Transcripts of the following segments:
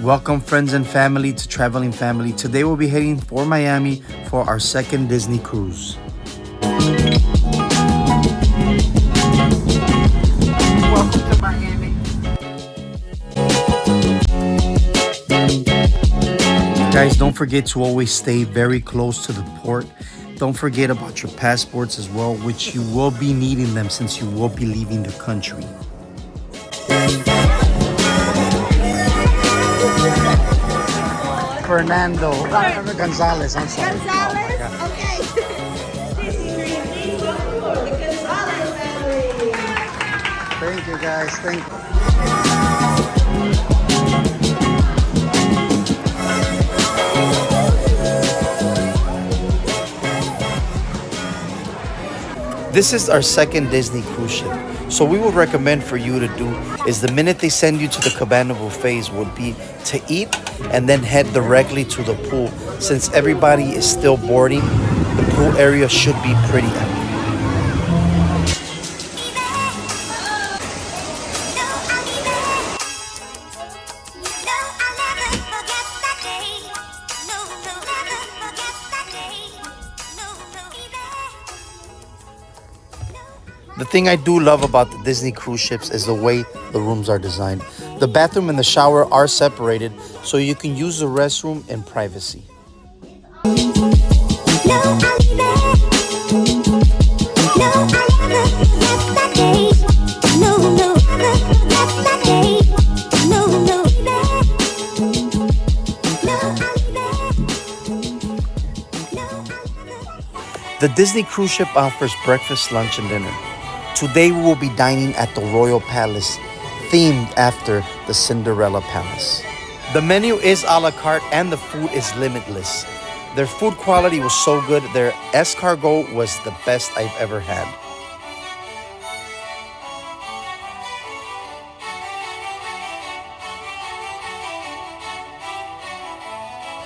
Welcome friends and family to Traveling Family. Today we'll be heading for Miami for our second Disney cruise. Welcome to Miami. Guys, don't forget to always stay very close to the port. Don't forget about your passports as well, which you will be needing them since you will be leaving the country. Fernando Gonzalez, I'm sorry. Gonzalez? Okay. The Gonzalez family. Thank you guys, thank you. This is our second Disney cruise ship. So we would recommend for you to do is the minute they send you to the cabana buffets would be to eat and then head directly to the pool. Since everybody is still boarding, the pool area should be pretty empty. The thing I do love about the Disney cruise ships is the way the rooms are designed. The bathroom and the shower are separated, so you can use the restroom in privacy. The Disney cruise ship offers breakfast, lunch, and dinner. Today we will be dining at the Royal Palace, themed after the Cinderella Palace. The menu is a la carte and the food is limitless. Their food quality was so good, their escargot was the best I've ever had.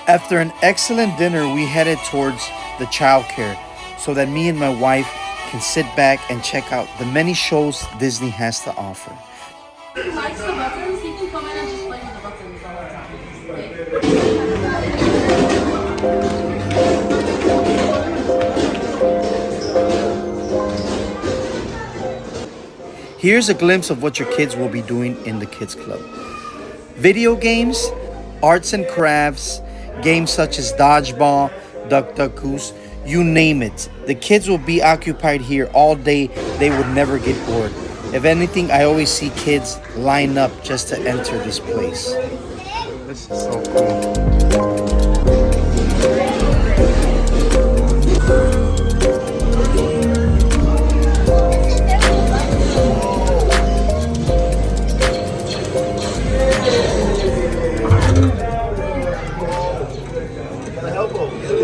After an excellent dinner, we headed towards the childcare so that me and my wife can sit back and check out the many shows Disney has to offer. He likes the buttons, he can come in and just play with the buttons all the time. Here's a glimpse of what your kids will be doing in the Kids Club. Video games, arts and crafts, games such as dodgeball, duck duck goose, you name it. The kids will be occupied here all day. They would never get bored. If anything, I always see kids line up just to enter this place. This is so cool.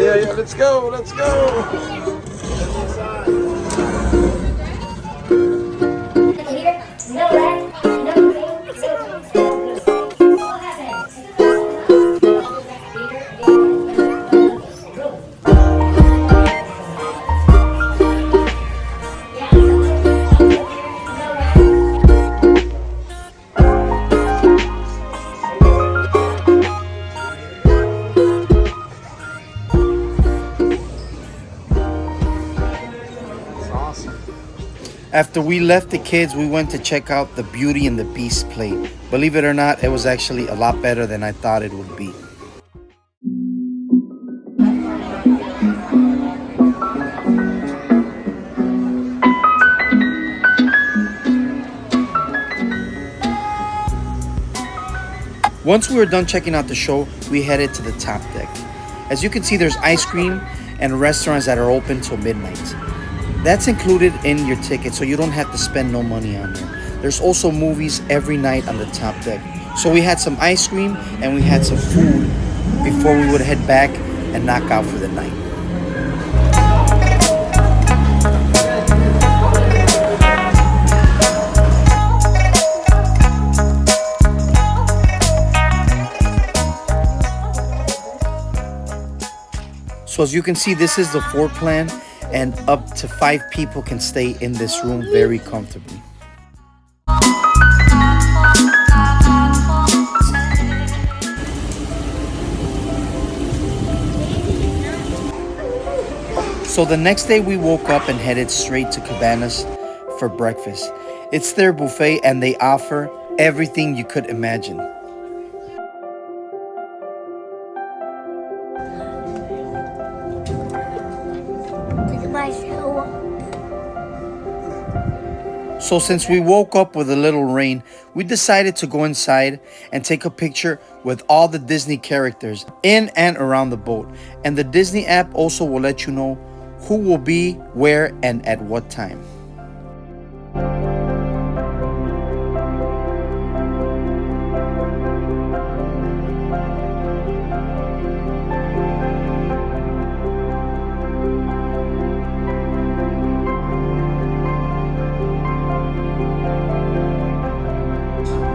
Yeah, let's go, let's go. After we left the kids, we went to check out the Beauty and the Beast play. Believe it or not, it was actually a lot better than I thought it would be. Once we were done checking out the show, we headed to the top deck. As you can see, there's ice cream and restaurants that are open till midnight. That's included in your ticket, so you don't have to spend no money on there. There's also movies every night on the top deck. So we had some ice cream and we had some food before we would head back and knock out for the night. So as you can see, this is the floor plan, and up to 5 people can stay in this room very comfortably. So the next day we woke up and headed straight to Cabanas for breakfast. It's their buffet and they offer everything you could imagine. So since we woke up with a little rain, we decided to go inside and take a picture with all the Disney characters in and around the boat. And the Disney app also will let you know who will be where and at what time.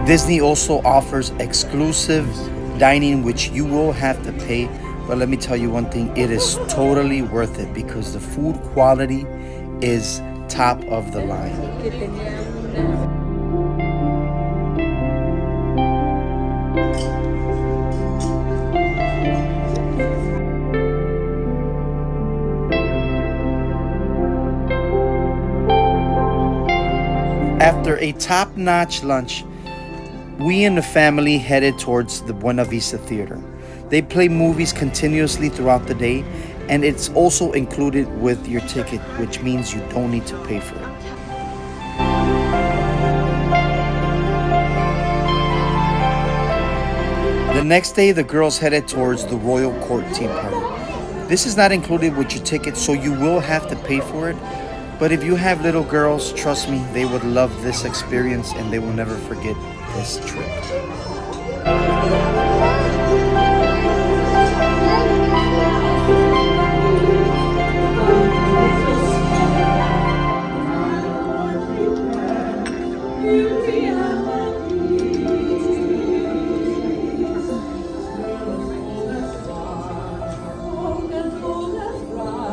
Disney also offers exclusive dining, which you will have to pay. But let me tell you one thing, it is totally worth it because the food quality is top of the line. After a top-notch lunch, we and the family headed towards the Buena Vista Theater. They play movies continuously throughout the day, and it's also included with your ticket, which means you don't need to pay for it. The next day, the girls headed towards the Royal Court Tea Party. This is not included with your ticket, so you will have to pay for it. But if you have little girls, trust me, they would love this experience and they will never forget this trip.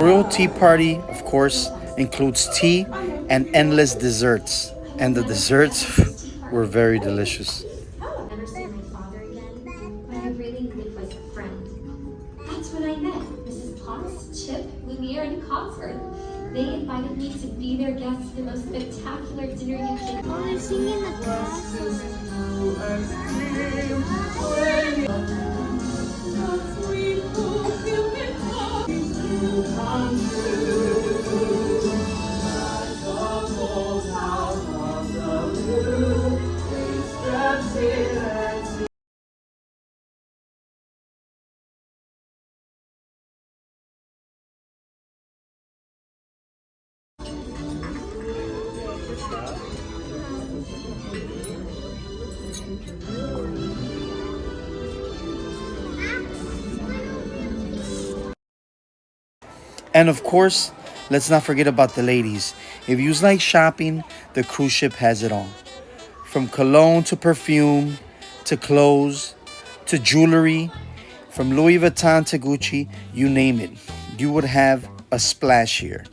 Royal Tea Party, of course, includes tea and endless desserts. And the desserts were very delicious. I'll never see my father again, but I really live like a friend. That's when I met Mrs. Potts, Chip, Lumiere, and Cogsworth. They invited me to be their guest for the most spectacular dinner you can. Oh, they're singing the classes. And of course, let's not forget about the ladies. If you like shopping, the cruise ship has it all. From cologne to perfume, to clothes, to jewelry, from Louis Vuitton to Gucci, you name it. You would have a splash here.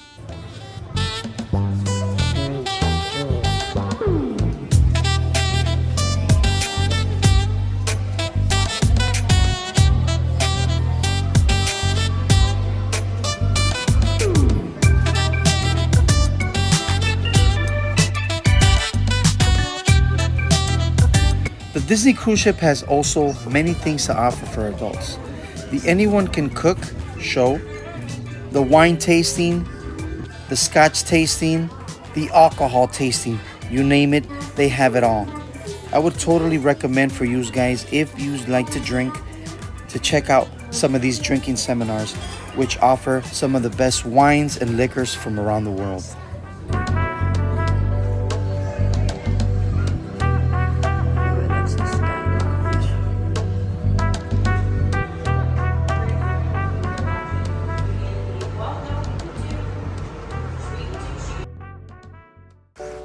The Disney cruise ship has also many things to offer for adults. The Anyone Can Cook show, the wine tasting, the scotch tasting, the alcohol tasting, you name it, they have it all. I would totally recommend for you guys, if you like to drink, to check out some of these drinking seminars, which offer some of the best wines and liquors from around the world.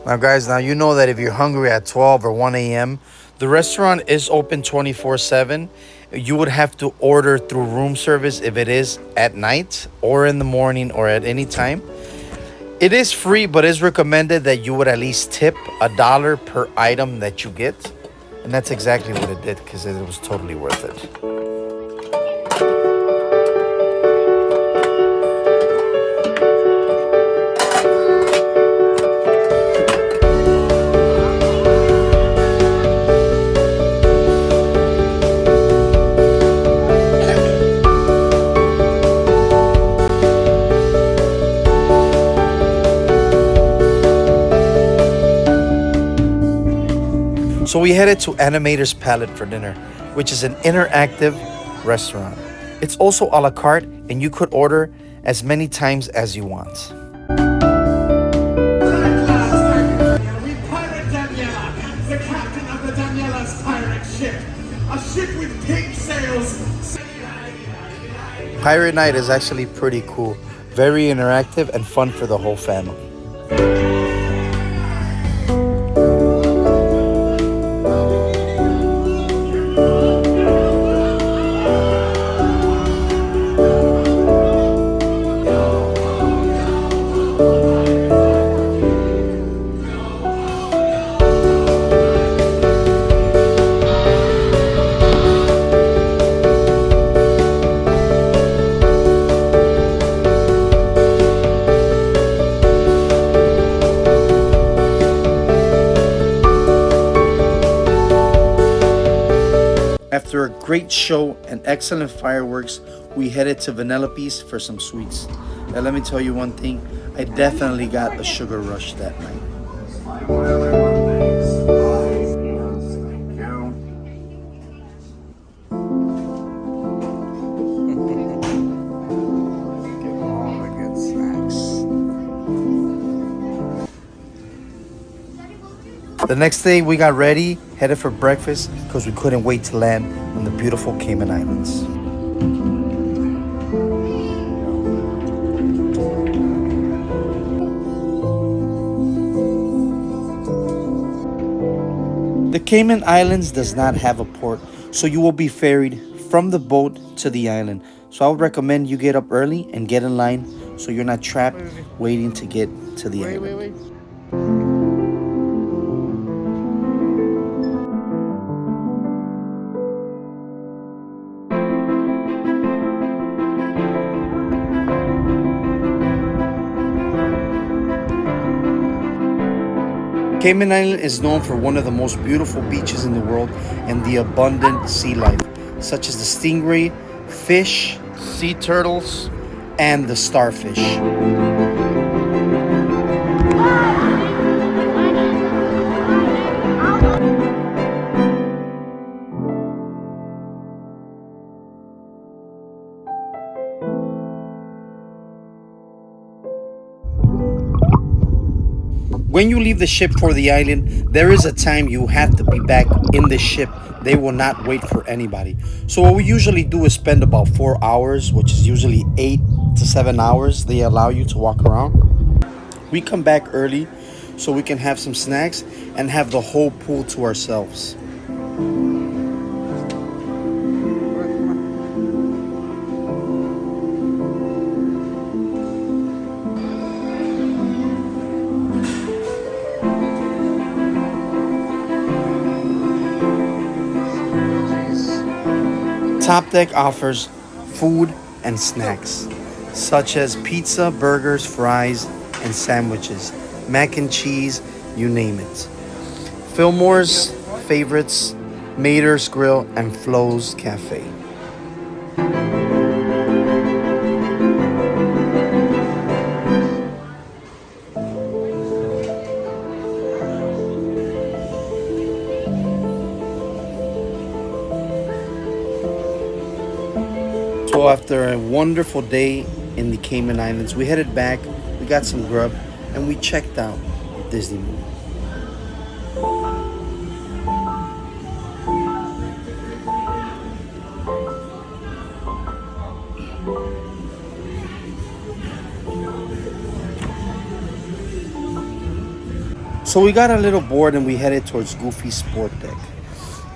Now guys, now you know that if you're hungry at 12 or 1 a.m., the restaurant is open 24/7. You would have to order through room service if it is at night or in the morning or at any time. It is free, but it's recommended that you would at least tip $1 per item that you get. And that's exactly what it did, because it was totally worth it. So we headed to Animator's Palette for dinner, which is an interactive restaurant. It's also a la carte, and you could order as many times as you want. We pirate Daniela, the captain of the Daniela's pirate ship. A ship with pink sails. Pirate Night is actually pretty cool. Very interactive and fun for the whole family. After a great show and excellent fireworks, we headed to Vanellope's for some sweets. Now let me tell you one thing, I definitely got a sugar rush that night. The next day we got ready, headed for breakfast because we couldn't wait to land on the beautiful Cayman Islands. The Cayman Islands does not have a port, so you will be ferried from the boat to the island. So I would recommend you get up early and get in line so you're not trapped waiting to get to the island. Cayman Island is known for one of the most beautiful beaches in the world and the abundant sea life, such as the stingray, fish, sea turtles, and the starfish. When you leave the ship for the island, there is a time you have to be back in the ship. They will not wait for anybody. So what we usually do is spend about 4 hours, which is usually 8 to 7 hours they allow you to walk around. We come back early so we can have some snacks and have the whole pool to ourselves. Top Deck offers food and snacks, such as pizza, burgers, fries, and sandwiches, mac and cheese, you name it. Fillmore's Favorites, Mater's Grill, and Flo's Cafe. So after a wonderful day in the Cayman Islands, we headed back, we got some grub, and we checked out Disney movie. So we got a little bored and we headed towards Goofy's Sport Deck.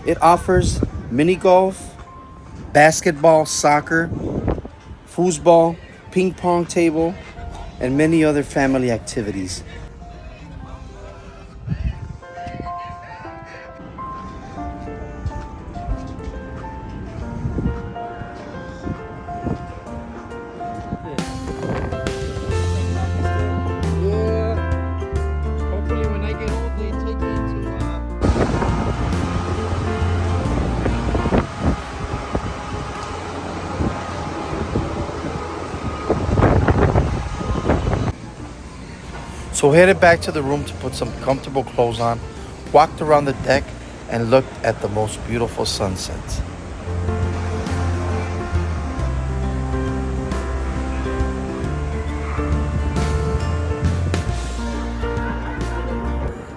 It offers mini golf, basketball, soccer, foosball, ping pong table, and many other family activities. Hopefully when I get old, they take me to So headed back to the room to put some comfortable clothes on, walked around the deck, and looked at the most beautiful sunset.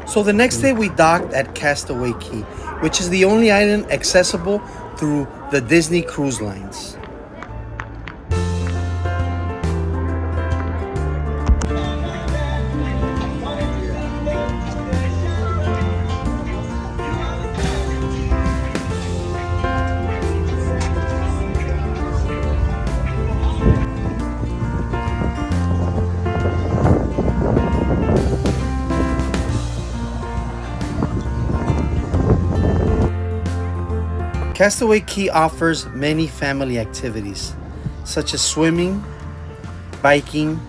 So the next day we docked at Castaway Key, which is the only island accessible through the Disney Cruise Lines. Castaway Key offers many family activities, such as swimming, biking,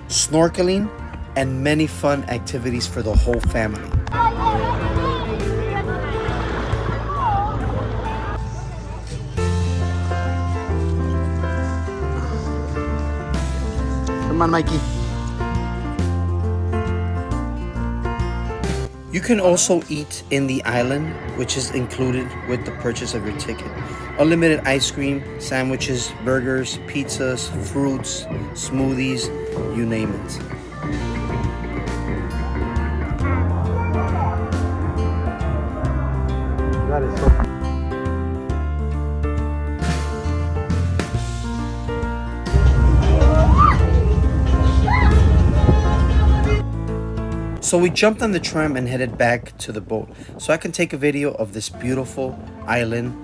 snorkeling, and many fun activities for the whole family. Come on, Mikey. You can also eat in the island, which is included with the purchase of your ticket. Unlimited ice cream, sandwiches, burgers, pizzas, fruits, smoothies, you name it. That is so. So we jumped on the tram and headed back to the boat so I can take a video of this beautiful island,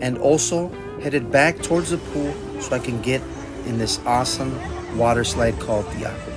and also headed back towards the pool so I can get in this awesome water slide called the Aqueduct.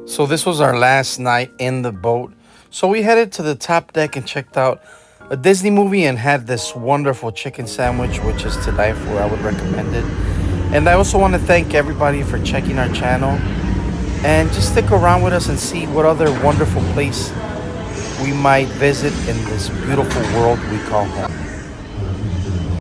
So this was our last night in the boat. So we headed to the top deck and checked out a Disney movie and had this wonderful chicken sandwich, which is to die for. I would recommend it. And I also want to thank everybody for checking our channel, and just stick around with us and see what other wonderful place we might visit in this beautiful world we call home.